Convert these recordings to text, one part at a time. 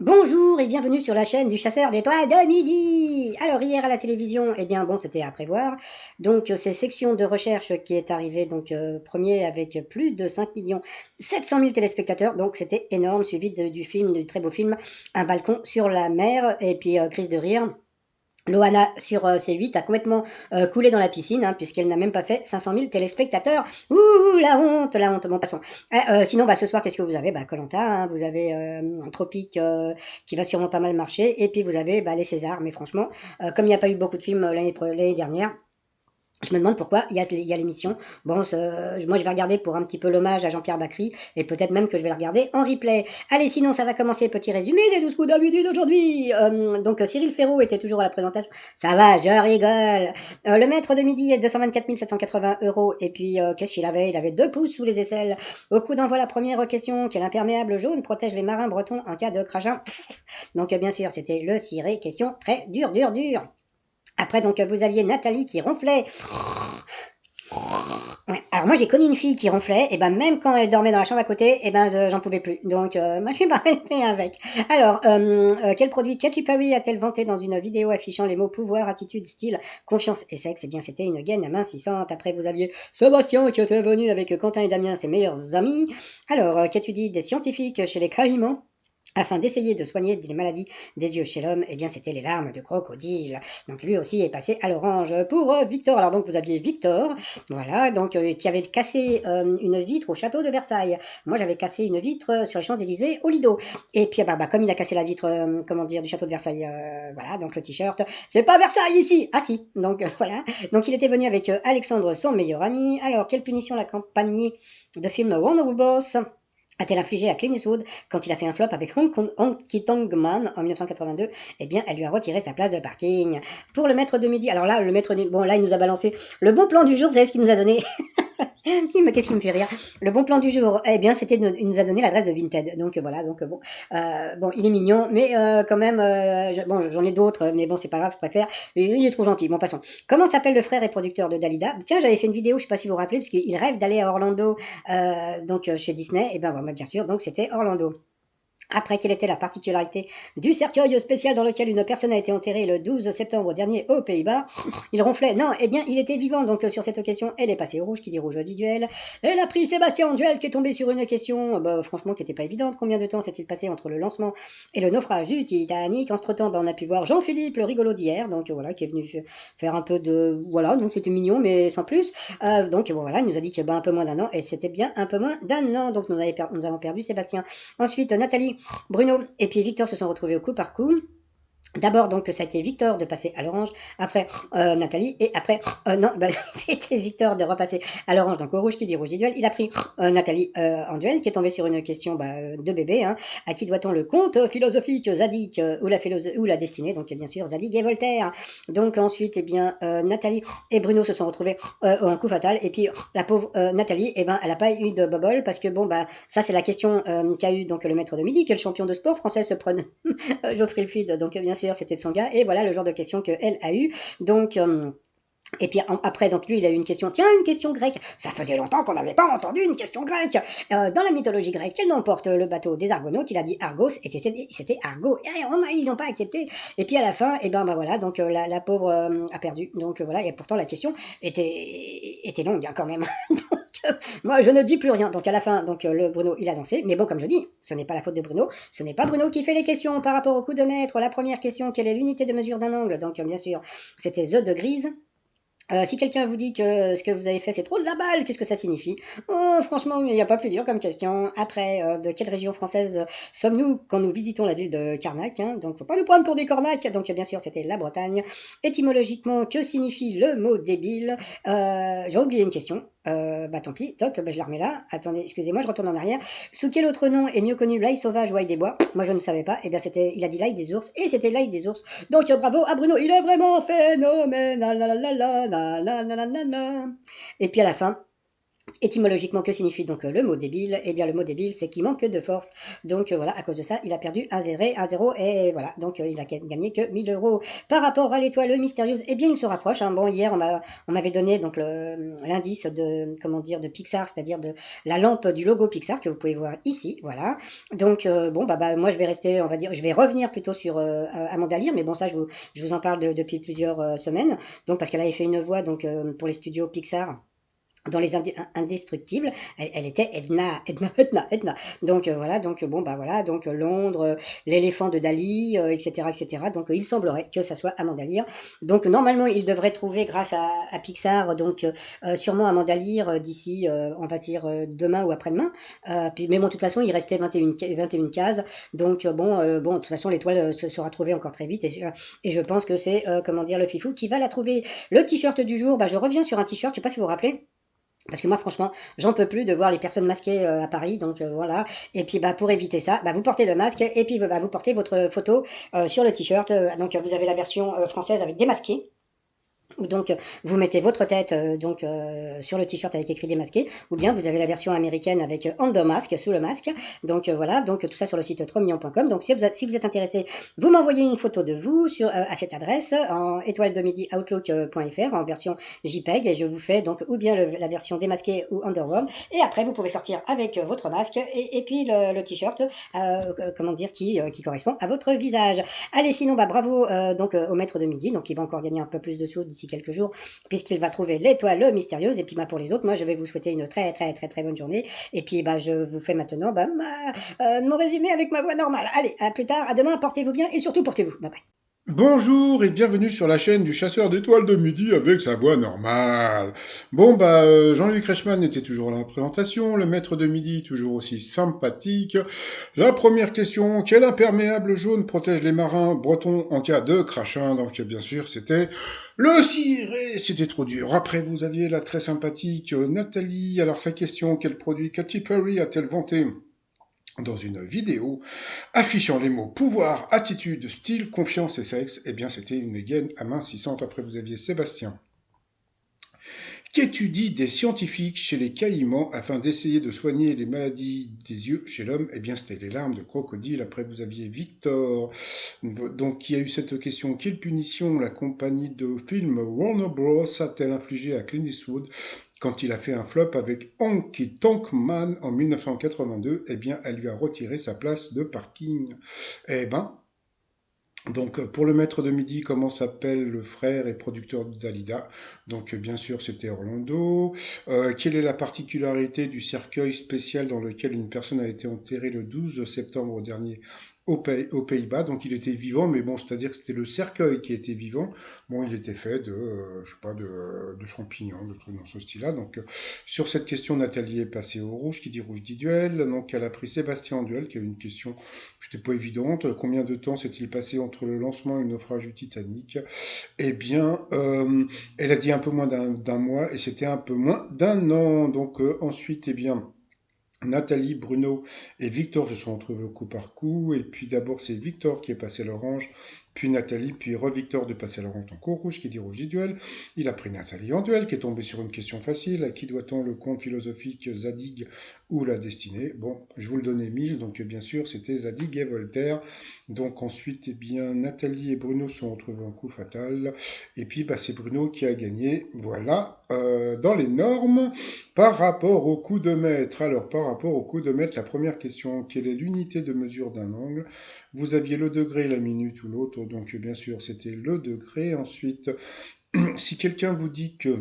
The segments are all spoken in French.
Bonjour et bienvenue sur la chaîne du chasseur d'étoiles de midi. Alors hier à la télévision, eh bien bon, c'était à prévoir. Donc c'est Section de recherche qui est arrivé donc premier avec plus de 5 700 000 téléspectateurs. Donc c'était énorme, suivi du film, du très beau film Un balcon sur la mer et puis crise de rire. Loana sur C8 a complètement coulé dans la piscine, hein, puisqu'elle n'a même pas fait 500 000 téléspectateurs. Ouh, la honte, la honte. Bon, passons. Sinon, bah, ce soir, qu'est-ce que vous avez? Bah, koh, hein, vous avez Tropique qui va sûrement pas mal marcher, et puis vous avez bah, les Césars. Mais franchement, comme il n'y a pas eu beaucoup de films l'année dernière, je me demande pourquoi il y a l'émission. Bon, moi je vais regarder pour un petit peu l'hommage à Jean-Pierre Bacry, et peut-être même que je vais la regarder en replay. Allez, sinon ça va commencer, petit résumé des 12 coups d'habitude d'aujourd'hui. Donc Cyril Ferraud était toujours à la présentation. Ça va, je rigole. Le maître de midi est 224 780 €, et puis qu'est-ce qu'il avait? Il avait 2 pouces sous les aisselles. Au coup d'envoi, la première question: quel imperméable jaune protège les marins bretons en cas de crachin? Donc bien sûr, c'était le ciré, question très dure. Après, donc, vous aviez Nathalie qui ronflait. Ouais. Alors moi j'ai connu une fille qui ronflait, et ben même quand elle dormait dans la chambre à côté, et ben j'en pouvais plus. Donc moi je suis pas restée avec. Alors quel produit Katy Perry a-t-elle vanté dans une vidéo affichant les mots pouvoir, attitude, style, confiance et sexe? Eh bien c'était une gaine amincissante. Après vous aviez Sébastien qui était venu avec Quentin et Damien, ses meilleurs amis. Alors qu'as-tu dit des scientifiques chez les Caïmans afin d'essayer de soigner les maladies des yeux chez l'homme? Eh bien, c'était les larmes de crocodile. Donc, lui aussi est passé à l'orange. Pour Victor, alors donc, vous aviez Victor, voilà, donc, qui avait cassé une vitre au château de Versailles. Moi, j'avais cassé une vitre sur les Champs-Élysées au Lido. Et puis, bah, comme il a cassé la vitre, comment dire, du château de Versailles, voilà, donc le t-shirt, c'est pas Versailles ici! Ah si! Donc, voilà. Donc, il était venu avec Alexandre, son meilleur ami. Alors, quelle punition la campagne de film Wonder Bros a-t-elle infligé à Clint Eastwood quand il a fait un flop avec Honky Tonk Man en 1982? Eh bien, elle lui a retiré sa place de parking. Pour le maître de midi, alors là, le maître de... Bon, là, il nous a balancé le bon plan du jour, vous savez ce qu'il nous a donné? Qu'est-ce qui me fait rire? Le bon plan du jour, eh bien, il nous a donné l'adresse de Vinted. Donc voilà, donc bon, bon, il est mignon, mais quand même, bon, j'en ai d'autres, mais bon, c'est pas grave, je préfère. Il est trop gentil. Bon, passons. Comment s'appelle le frère et producteur de Dalida? Tiens, j'avais fait une vidéo, je sais pas si vous vous rappelez, parce qu'il rêve d'aller à Orlando, donc chez Disney. Et ben, bon, bien sûr, donc c'était Orlando. Après, quelle était la particularité du cercueil spécial dans lequel une personne a été enterrée le 12 septembre dernier aux Pays-Bas? Il ronflait. Non, eh bien, il était vivant. Donc, sur cette question, elle est passée au rouge. Qui dit rouge dit duel. Elle a pris Sébastien en duel, qui est tombé sur une question, bah, franchement, qui n'était pas évidente. Combien de temps s'est-il passé entre le lancement et le naufrage du Titanic? Entre-temps, bah, on a pu voir Jean-Philippe, le rigolo d'hier, donc voilà, qui est venu faire un peu de... Voilà, donc c'était mignon, mais sans plus. Donc, bon, voilà, il nous a dit que bah, un peu moins d'un an, et c'était bien un peu moins d'un an. Donc, nous avons perdu Sébastien. Ensuite, Nathalie, Bruno et puis Victor se sont retrouvés au coup par coup. D'abord, donc, ça a été Victor de passer à l'orange, après Nathalie, et après, non, bah, c'était Victor de repasser à l'orange, donc au rouge qui dit rouge dit duel. Il a pris Nathalie en duel, qui est tombée sur une question bah, de bébé, hein. À qui doit-on le conte philosophique Zadig ou la destinée? Donc, bien sûr, Zadig et Voltaire. Donc, ensuite, eh bien, Nathalie et Bruno se sont retrouvés en coup fatal, et puis la pauvre Nathalie, eh ben, elle n'a pas eu de bubble, parce que bon, bah, ça, c'est la question qu'a eu donc le maître de midi, quel champion de sport français se prenait Geoffrey Fluide, donc bien sûr c'était de son gars, et voilà le genre de question qu'elle a eu. Donc et puis après, donc lui, il a eu une question. Tiens, une question grecque. Ça faisait longtemps qu'on n'avait pas entendu une question grecque. Dans la mythologie grecque, quel nom porte le bateau des Argonautes? Il a dit Argos, et c'était Argo. Et ils n'ont pas accepté. Et puis à la fin, et ben bah voilà, donc la pauvre a perdu. Donc voilà, et pourtant la question était longue hein, quand même. Moi, je ne dis plus rien. Donc à la fin, donc le Bruno, il a dansé. Mais bon, comme je dis, ce n'est pas la faute de Bruno. Ce n'est pas Bruno qui fait les questions par rapport au coup de maître. La première question: quelle est l'unité de mesure d'un angle? Donc bien sûr, c'était the de grise. Si quelqu'un vous dit que ce que vous avez fait c'est trop de la balle, qu'est-ce que ça signifie? Oh, franchement, il n'y a pas plus dur comme question. Après, de quelle région française sommes-nous quand nous visitons la ville de Carnac, hein? Donc, faut pas nous prendre pour des cornacs. Donc, bien sûr, c'était la Bretagne. Étymologiquement, que signifie le mot débile? J'ai oublié une question. Bah tant pis, toc, bah, je la remets là. Attendez, excusez-moi, je retourne en arrière. Sous quel autre nom est mieux connu l'ail sauvage ou ail des bois? Moi, je ne savais pas. Eh bien, il a dit l'ail des ours, et c'était l'ail des ours. Donc bravo à Bruno, il est vraiment phénoménal. La, la, la, la, la, la, la, la, la, la. Et puis à la fin, Étymologiquement, que signifie donc le mot débile? Eh bien, le mot débile, c'est qu'il manque de force. Donc voilà, à cause de ça, il a perdu un zéro et voilà. Donc il a gagné que 1 000 euros. Par rapport à l'étoile mystérieuse, eh bien, il se rapproche, hein. Bon, hier, on m'avait donné donc l'indice de, comment dire, de Pixar, c'est-à-dire de la lampe du logo Pixar que vous pouvez voir ici. Voilà. Donc bon, moi, je vais rester, on va dire, je vais revenir plutôt sur Amanda Lear, mais bon, ça, je vous en parle depuis plusieurs semaines. Donc parce qu'elle avait fait une voix donc pour les studios Pixar dans les indestructibles, elle était Edna. Donc voilà, donc bon bah voilà, donc Londres, l'éléphant de Dali, etc., etc. Donc il semblerait que ça soit Amanda Lear. Donc normalement il devrait trouver grâce à Pixar, donc sûrement Amanda Lear d'ici, on va dire demain ou après-demain. Puis mais bon de toute façon il restait 21 cases, donc bon de toute façon l'étoile se sera trouvée encore très vite et je pense que c'est comment dire le fifou qui va la trouver. Le t-shirt du jour, bah je reviens sur un t-shirt, je sais pas si vous vous rappelez. Parce que moi, franchement, j'en peux plus de voir les personnes masquées à Paris, donc voilà. Et puis, bah, pour éviter ça, bah, vous portez le masque et puis bah, vous portez votre photo sur le t-shirt. Donc, vous avez la version française avec démasqué ou donc vous mettez votre tête donc sur le t-shirt avec écrit démasqué, ou bien vous avez la version américaine avec under mask, sous le masque. Donc voilà, donc tout ça sur le site tromion.com. Donc si vous êtes intéressé, vous m'envoyez une photo de vous à cette adresse en étoile de midi outlook.fr en version JPEG et je vous fais donc ou bien la version démasquée ou underworld. Et après vous pouvez sortir avec votre masque et puis le t-shirt, comment dire, qui correspond à votre visage. Allez, sinon, bah, bravo donc au maître de midi, donc il va encore gagner un peu plus de sous d'ici quelques jours, puisqu'il va trouver l'étoile mystérieuse. Et puis bah, pour les autres, moi je vais vous souhaiter une très très très très bonne journée. Et puis bah, je vous fais maintenant mon résumé avec ma voix normale. Allez, à plus tard, à demain, portez-vous bien et surtout portez-vous. Bye bye. Bonjour et bienvenue sur la chaîne du chasseur d'étoiles de midi avec sa voix normale. Jean-Luc Reichmann était toujours à la présentation, le maître de midi toujours aussi sympathique. La première question, quel imperméable jaune protège les marins bretons en cas de crachin? Donc bien sûr c'était le ciré, c'était trop dur. Après vous aviez la très sympathique Nathalie, alors sa question, quel produit Katy Perry a-t-elle vanté dans une vidéo affichant les mots pouvoir, attitude, style, confiance et sexe? Eh bien, c'était une gaine amincissante. Après, vous aviez Sébastien, qu'étudient des scientifiques chez les caïmans afin d'essayer de soigner les maladies des yeux chez l'homme? Eh bien, c'était les larmes de crocodile. Après, vous aviez Victor, donc qui a eu cette question. Quelle punition la compagnie de films Warner Bros. A-t-elle infligé à Clint Eastwood quand il a fait un flop avec Honky Tonk Man en 1982? Eh bien, elle lui a retiré sa place de parking. Eh ben, donc pour le maître de midi, comment s'appelle le frère et producteur de Dalida? Donc bien sûr c'était Orlando. Quelle est la particularité du cercueil spécial dans lequel une personne a été enterrée le 12 septembre dernier aux Pays-Bas? Donc il était vivant, mais bon, c'est-à-dire que c'était le cercueil qui était vivant. Bon, il était fait de, je sais pas, de champignons, de trucs dans ce style-là. Donc sur cette question, Nathalie est passée au rouge, qui dit rouge dit duel. Donc elle a pris Sébastien en duel, qui a eu une question c'était pas évidente. Combien de temps s'est-il passé entre le lancement et le naufrage du Titanic? Eh bien, elle a dit un peu moins d'un mois et c'était un peu moins d'un an. Donc ensuite, eh bien, Nathalie, Bruno et Victor se sont retrouvés au coup par coup. Et puis d'abord, c'est Victor qui est passé à l'orange, puis Nathalie, puis re-Victor de passer à l'orange en cours rouge, qui dit rouge dit duel. Il a pris Nathalie en duel, qui est tombée sur une question facile. À qui doit-on le conte philosophique Zadig ou la destinée? Bon, je vous le donnais mille, donc bien sûr, c'était Zadig et Voltaire. Donc ensuite, eh bien, Nathalie et Bruno se sont retrouvés en coup fatal. Et puis, bah, c'est Bruno qui a gagné. Voilà, dans les normes. Par rapport au coup de mètre, alors par rapport au coup de mètre, la première question, quelle est l'unité de mesure d'un angle? Vous aviez le degré, la minute ou l'autre, donc bien sûr c'était le degré. Ensuite, si quelqu'un vous dit que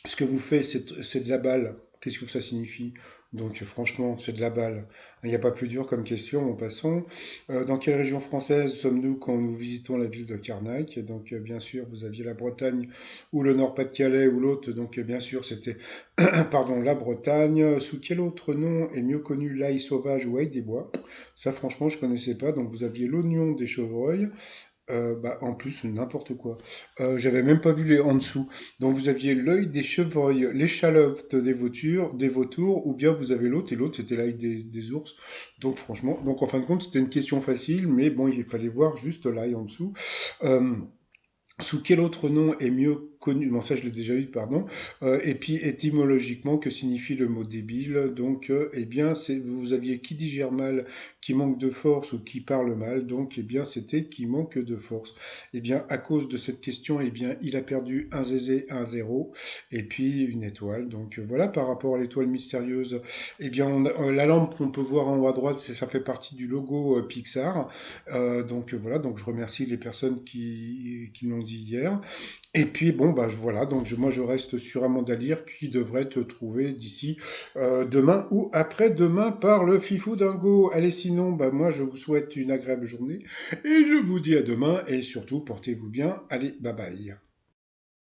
ce que vous faites c'est de la balle, qu'est-ce que ça signifie? Donc franchement, c'est de la balle. Il n'y a pas plus dur comme question, en passant. Dans quelle région française sommes-nous quand nous visitons la ville de Carnac? Donc bien sûr, vous aviez la Bretagne ou le Nord-Pas-de-Calais ou l'autre, donc bien sûr, c'était pardon, la Bretagne. Sous quel autre nom est mieux connu l'ail sauvage ou ail des bois? Ça, franchement, je connaissais pas. Donc, vous aviez l'oignon des chevreuils. Bah, en plus, n'importe quoi. J'avais même pas vu les en dessous. Donc, vous aviez l'œil des chevreuils, l'échalote des vautours, ou bien vous avez l'autre, et l'autre, c'était l'ail des ours. Donc, franchement, donc en fin de compte, c'était une question facile, mais bon, il fallait voir juste l'ail en dessous. Euh, Sous quel autre nom est mieux connu, bon ça je l'ai déjà eu, pardon, et puis étymologiquement, que signifie le mot débile? Donc, eh bien, vous aviez qui digère mal, qui manque de force ou qui parle mal, donc eh bien c'était qui manque de force. Eh bien, à cause de cette question, eh bien, il a perdu un zézé, un zéro, et puis une étoile. Donc voilà, par rapport à l'étoile mystérieuse, eh bien, la lampe qu'on peut voir en haut à droite, ça fait partie du logo Pixar. Donc voilà, donc je remercie les personnes qui l'ont dit hier. Et puis bon, bah voilà, donc moi je reste sur Amanda Lear qui devrait te trouver d'ici demain ou après-demain par le Fifou Dingo. Allez, sinon, bah moi je vous souhaite une agréable journée et je vous dis à demain et surtout portez-vous bien. Allez, bye bye.